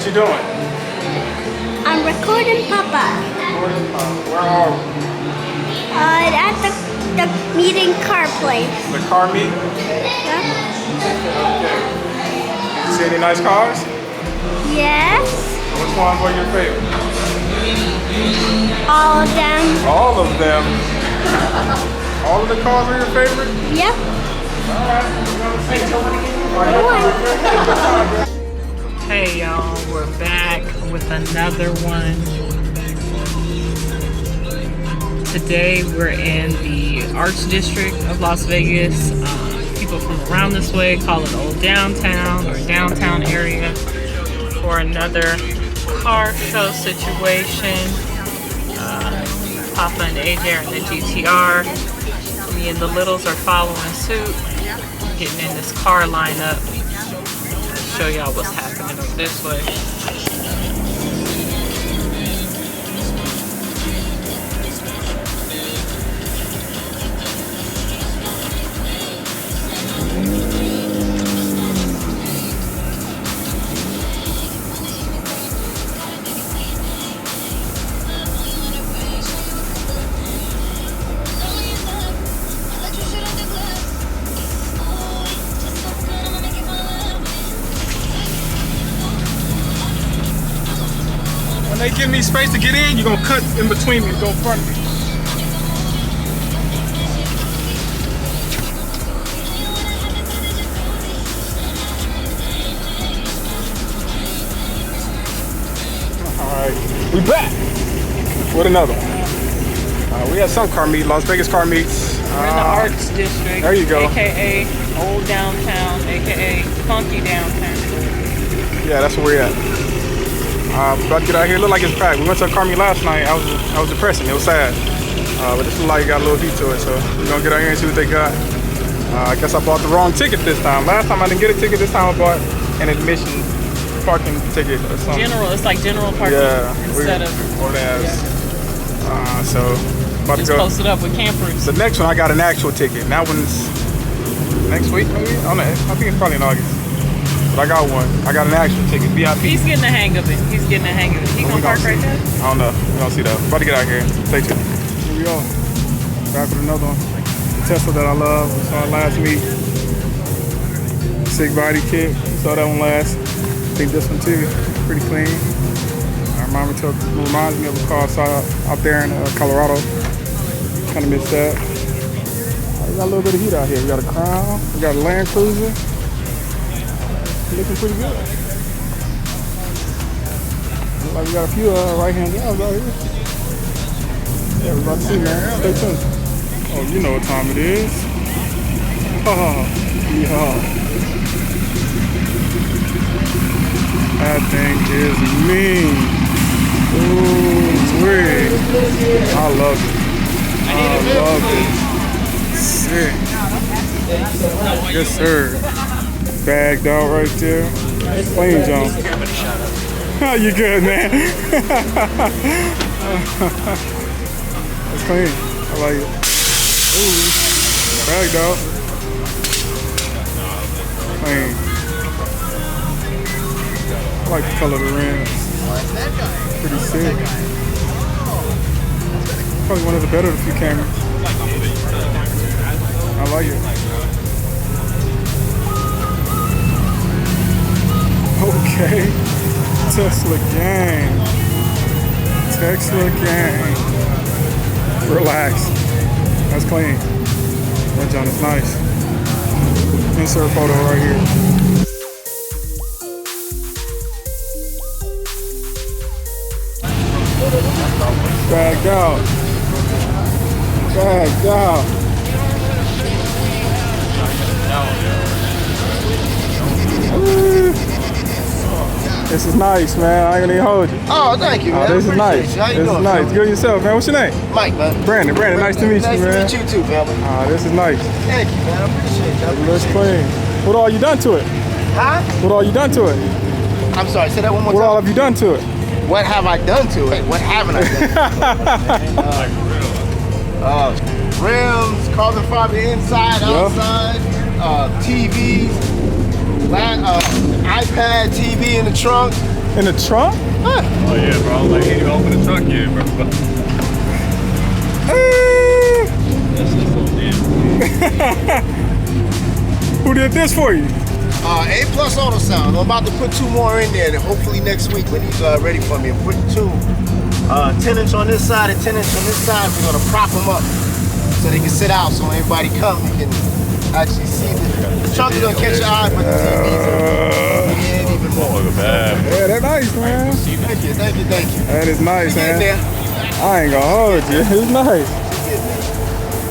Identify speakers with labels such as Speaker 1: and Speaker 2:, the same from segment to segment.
Speaker 1: What you doing?
Speaker 2: I'm recording Papa.
Speaker 1: Recording Papa. Where are we?
Speaker 2: At the meeting car place.
Speaker 1: The car meet?
Speaker 2: Yeah.
Speaker 1: Okay. You see any nice cars?
Speaker 2: Yes.
Speaker 1: Which ones were your favorite?
Speaker 2: All of them.
Speaker 1: All of them. All of the cars are your favorite?
Speaker 2: Yep.
Speaker 1: Alright, we're gonna see.
Speaker 3: Hey y'all, we're back with another one. Today we're in the Arts District of Las Vegas. People from around this way call it Old Downtown or Downtown area for another car show situation. Papa and AJ are in the GTR. Me and the Littles are following suit, getting in this car lineup. Show y'all what's happening over this way.
Speaker 1: When they give me space to get in, you're gonna cut in between me and go in front of me. Alright, we back with another one. We had some car meet, Las Vegas car meets.
Speaker 3: We're in the Arts District.
Speaker 1: There you go.
Speaker 3: AKA Old Downtown, AKA Funky Downtown.
Speaker 1: Yeah, that's where we're at. About to get out here. Look like it's packed. We went to a car meet last night. I was depressing. It was sad. But this look like it got a little heat to it. So we're gonna get out here and see what they got. I guess I bought the wrong ticket this time. Last time I didn't get a ticket. This time I bought an admission parking ticket or something.
Speaker 3: General, it's like general parking instead of.
Speaker 1: So about
Speaker 3: just
Speaker 1: to go.
Speaker 3: Posted up with campers.
Speaker 1: The next one I got an actual ticket. And that one's next week maybe. I don't know. I think it's probably in August. But I got one. I got an actual ticket, VIP.
Speaker 3: He's getting the hang of it. He gonna park right there?
Speaker 1: I don't know. We're gonna see that. About to get out here. Stay tuned. Here we go. Back with another one. Tesla that I love. We saw it last meet. Sick body kit. We saw that one last. I think this one too. Pretty clean. Reminds me of a car I saw out there in Colorado. Kind of missed that. We got a little bit of heat out here. We got a Crown. We got a Land Cruiser. Looking pretty good. Looks like we got a few right-hand drives out here. Yeah, we're about to see, man. Stay tuned. Oh, you know what time it is. Oh, yeah. That thing is mean. Ooh, sweet. I love it. I love it. Sick. Yes, sir. Bagged out right there. Clean, John. You good, man? That's clean. I like it. Ooh. Bagged out. Clean. I like the color of the rims. Pretty sick. Probably one of the better of the few cameras. I like it. Okay, Tesla gang. Tesla gang. Relax. That's clean. That John is nice. Insert photo right here. Bagged out. Bagged out. This is nice, man. I ain't gonna even hold you.
Speaker 4: Oh, thank you, man.
Speaker 1: This is nice.
Speaker 4: How you
Speaker 1: This
Speaker 4: doing,
Speaker 1: is nice.
Speaker 4: man?
Speaker 1: Good yourself, man. What's your name?
Speaker 4: Mike, man.
Speaker 1: Brandon. Nice to meet you, man.
Speaker 4: Nice to meet you too, family.
Speaker 1: This is nice.
Speaker 4: Thank you, man. I appreciate that.
Speaker 1: It looks clean. What all you done to it?
Speaker 4: Huh?
Speaker 1: What all you done to it?
Speaker 4: I'm sorry, say that one more
Speaker 1: What
Speaker 4: time.
Speaker 1: all have you done to it?
Speaker 4: What have I done to it? What haven't I done to it? Rims, carbon fiber inside, outside, TVs, iPad TV in the trunk,
Speaker 1: In the trunk?
Speaker 5: Oh yeah, bro. I was like, he didn't open the trunk yet, bro. That's just so damn.
Speaker 1: Who did this for you?
Speaker 4: A Plus Auto Sound. I'm about to put 2 more in there, and hopefully next week when he's ready for me, I'm putting 2 10-inch on this side and 10-inch on this side. We're gonna prop them up so they can sit out. So when everybody comes, you can actually see the trunk is gonna catch your eye, but the TV's even more.
Speaker 5: Look at that.
Speaker 1: Yeah, that's nice, man.
Speaker 4: Thank you.
Speaker 1: That is nice,
Speaker 4: Get
Speaker 1: man.
Speaker 4: there.
Speaker 1: I ain't gonna hold you. It's nice.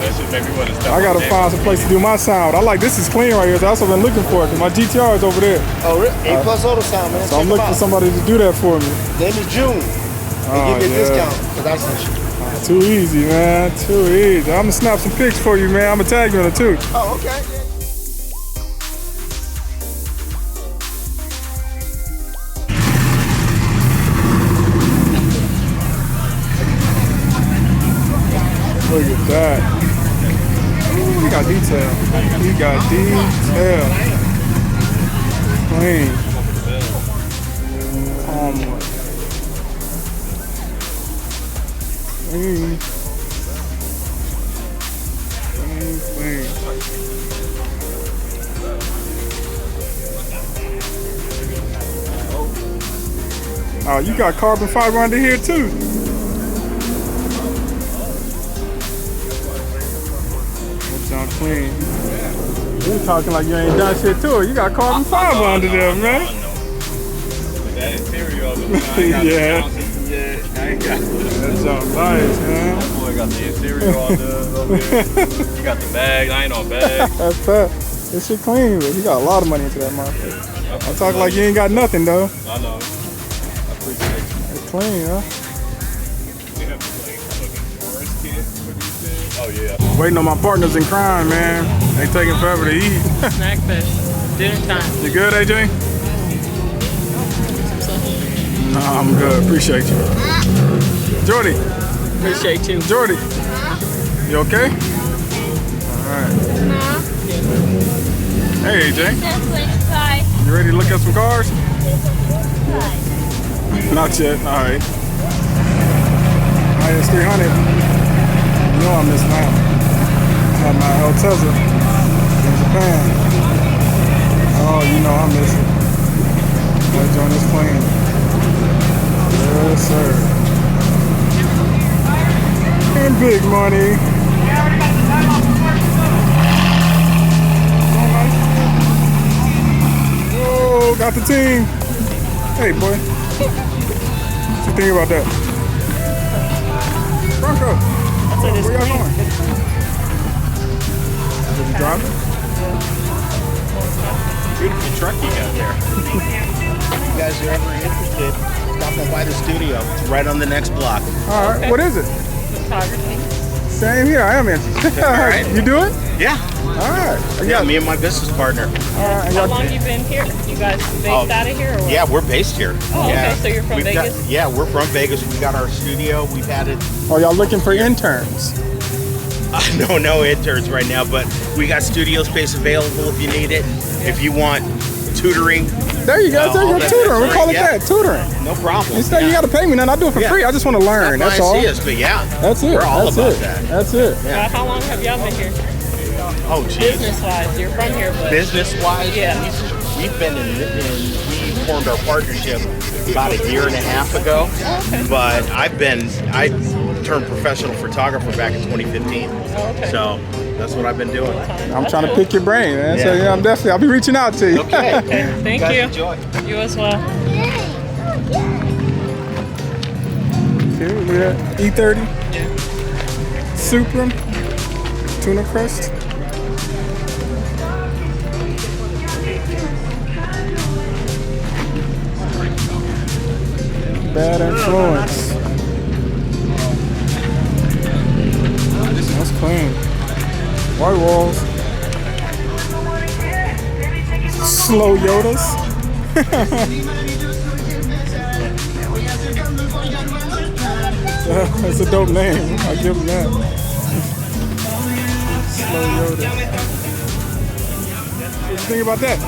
Speaker 5: That shit make me want to step
Speaker 1: I gotta
Speaker 5: on
Speaker 1: find some place to do my sound. I like this is clean right here. So that's what I've been looking for because my GTR is over there.
Speaker 4: Oh, really? A Plus Auto Sound, man.
Speaker 1: So I'm looking for somebody to do that for me.
Speaker 4: Name is June. They give you a discount because I sent you.
Speaker 1: Too easy, man. Too easy. I'm gonna snap some pics for you, man. I'm gonna tag you in it too.
Speaker 4: Oh, okay.
Speaker 1: Look at that. Ooh, you got detail. You got detail. Clean. Clean. Clean. Oh, you got carbon fiber under here too. Clean. You talking like you ain't done shit to it. You got carbon fiber under there, man.
Speaker 5: that interior of it.
Speaker 1: Yeah.
Speaker 5: I ain't got
Speaker 1: That's all nice, man.
Speaker 5: that boy got the interior on the over here. You got the bag. I ain't on bag.
Speaker 1: That's fat. This shit clean, but you got a lot of money into that motherfucker. I'm talking like you ain't got nothing though.
Speaker 5: I know. I appreciate it.
Speaker 1: It's clean, huh?
Speaker 5: We have this like fucking forest kit for these things. Oh yeah.
Speaker 1: Waiting on my partners in crime, man. They taking forever to eat.
Speaker 3: Snack fest. Dinner time.
Speaker 1: You good, AJ? Nah, I'm good. Appreciate you. Jordy.
Speaker 3: Appreciate you.
Speaker 1: Jordy. You okay? Alright. Hey, AJ. You ready to look at some cars? Not yet. Alright. IS 300. You know I'm missing out. I have my El Tesla in Japan. Oh, you know I'm missing. That joint is clean. Yes, sir. And big money. Oh, got the team. Hey, boy. What you think about that? Bronco. Where y'all going? Did you drive it?
Speaker 6: Beautiful truck you got there. If you guys are ever interested, stop on by the studio. It's right on the next block.
Speaker 1: All right.
Speaker 3: Okay.
Speaker 1: What is it?
Speaker 3: Photography.
Speaker 1: Same here. I am interested.
Speaker 6: All right.
Speaker 1: You do it?
Speaker 6: Yeah.
Speaker 1: All right.
Speaker 6: Yeah, me and my business partner.
Speaker 1: All right. And
Speaker 3: How
Speaker 1: y'all-
Speaker 3: long you been here? You guys based
Speaker 6: Oh,
Speaker 3: out of here or what?
Speaker 6: Yeah, we're based here.
Speaker 3: Oh,
Speaker 6: yeah.
Speaker 3: okay. So you're from
Speaker 6: We've
Speaker 3: Vegas?
Speaker 6: yeah, we're from Vegas. We got our studio. We've had it.
Speaker 1: Oh, y'all looking for interns?
Speaker 6: No interns right now, but we got studio space available if you need it. If you want tutoring,
Speaker 1: There you go. There you
Speaker 6: all
Speaker 1: go.
Speaker 6: that-
Speaker 1: Tutoring. We
Speaker 6: that's
Speaker 1: call it
Speaker 6: right, yeah.
Speaker 1: that. Tutoring.
Speaker 6: no problem.
Speaker 1: Instead, you got to pay me nothing. I do it for
Speaker 6: Yeah.
Speaker 1: free. I just want to learn.
Speaker 6: Stop
Speaker 1: That's
Speaker 6: by
Speaker 1: all.
Speaker 6: and see us, but yeah,
Speaker 1: That's it.
Speaker 6: we're all
Speaker 1: That's
Speaker 6: about
Speaker 1: it.
Speaker 6: that.
Speaker 1: That's it.
Speaker 3: How long have y'all been here?
Speaker 6: Oh, geez.
Speaker 3: Business-wise, you're from here, but
Speaker 6: Business-wise,
Speaker 3: Yeah.
Speaker 6: we've been we formed our partnership about a year and a half ago. But I turned professional photographer back in 2015.
Speaker 3: okay.
Speaker 6: So that's what I've been doing.
Speaker 1: I'm trying to pick your brain, man. So
Speaker 6: Yeah.
Speaker 1: yeah, I'll be reaching out to you.
Speaker 6: Okay.
Speaker 3: Thank
Speaker 6: guys
Speaker 3: you.
Speaker 6: enjoy.
Speaker 3: You as well.
Speaker 1: Okay, we got E30,
Speaker 3: Yeah.
Speaker 1: Supra, Tuna Crust. Bad influence. That's clean. White walls. Slow Yodas. That's a dope name. I'll give him that. Slow Yoda. What do you think about that?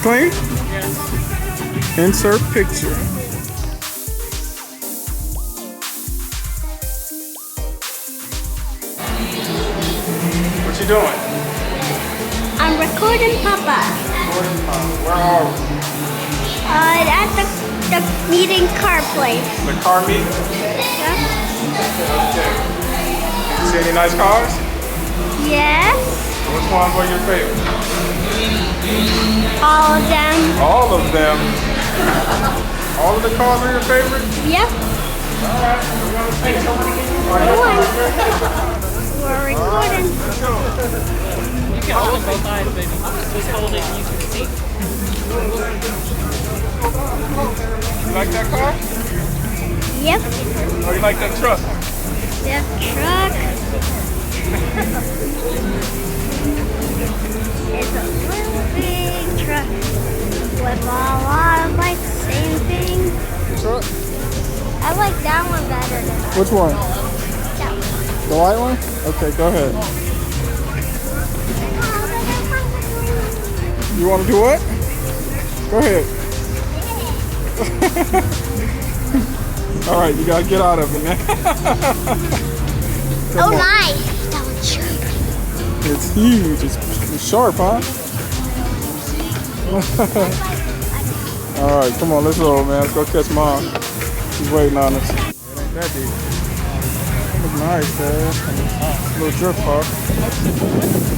Speaker 1: clean?
Speaker 3: Yes.
Speaker 1: Insert picture. What you doing?
Speaker 2: I'm recording Papa.
Speaker 1: Where are we?
Speaker 2: At the meeting car place.
Speaker 1: The car meet?
Speaker 2: Yeah.
Speaker 1: Okay. You see any nice cars?
Speaker 2: Yes.
Speaker 1: Which ones were your favorite?
Speaker 2: All of them.
Speaker 1: All of them. All of the cars are your favorite?
Speaker 2: Yep.
Speaker 1: Alright, we're gonna see.
Speaker 2: We're recording.
Speaker 3: You can hold both eyes, baby. Just hold it and you can see.
Speaker 1: You like that car?
Speaker 2: Yep.
Speaker 1: Or you like that truck?
Speaker 2: The truck. It's a little big truck with a lot of like same thing.
Speaker 1: Truck?
Speaker 2: I like that one better than
Speaker 1: Which one?
Speaker 2: that one.
Speaker 1: The white one? Okay, go ahead. You want to do what? Go ahead. All right, you gotta get out of it, man.
Speaker 2: Oh, nice. That one's sharp.
Speaker 1: It's huge. It's sharp, huh? All right, come on, let's roll, man. Let's go catch Mom. She's waiting on us. It ain't that deep. Look nice, man. Little drift car.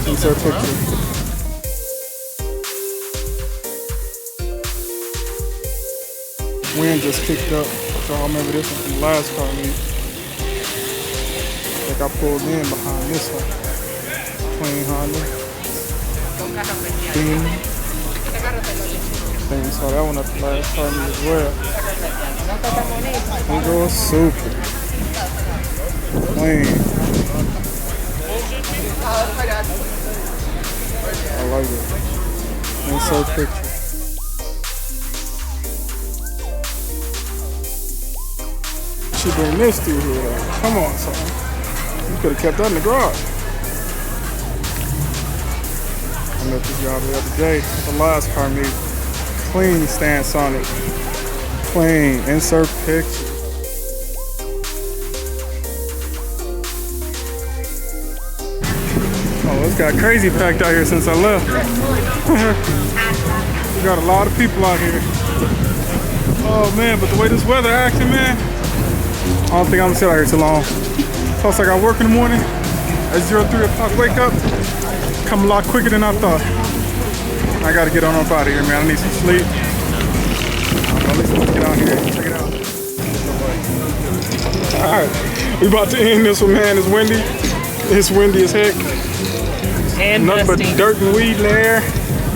Speaker 1: Insert picture. Wind just kicked up. So I remember this one from the last car meet. Like I pulled in behind this one. Clean Honda. Beam. Then we saw that one at the last car meet as well. It goes super. Clean. I like it. Insert picture. She bring this through here though. Come on, son. You could have kept that in the garage. I met this guy the other day at the last car meet. Clean stance on it. Clean. Insert picture. Oh, it's got crazy packed out here since I left. We got a lot of people out here. Oh man, but the way this weather acting, man, I don't think I'm gonna sit out here too long. Plus I got work in the morning. At 3 o'clock wake up. Come a lot quicker than I thought. I gotta get on up out of here, man. I need some sleep. At least let's get out here and check it out. Alright. We about to end this one, man. It's windy. It's windy as heck.
Speaker 3: And
Speaker 1: Nothing but
Speaker 3: dusty.
Speaker 1: dirt and weed in the air.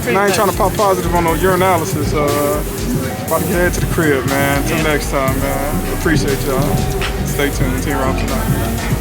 Speaker 1: And I ain't trying to pop positive on no urinalysis. About to get head to the crib, man. Till next time, man. Appreciate y'all. Stay tuned. Team Rob tonight.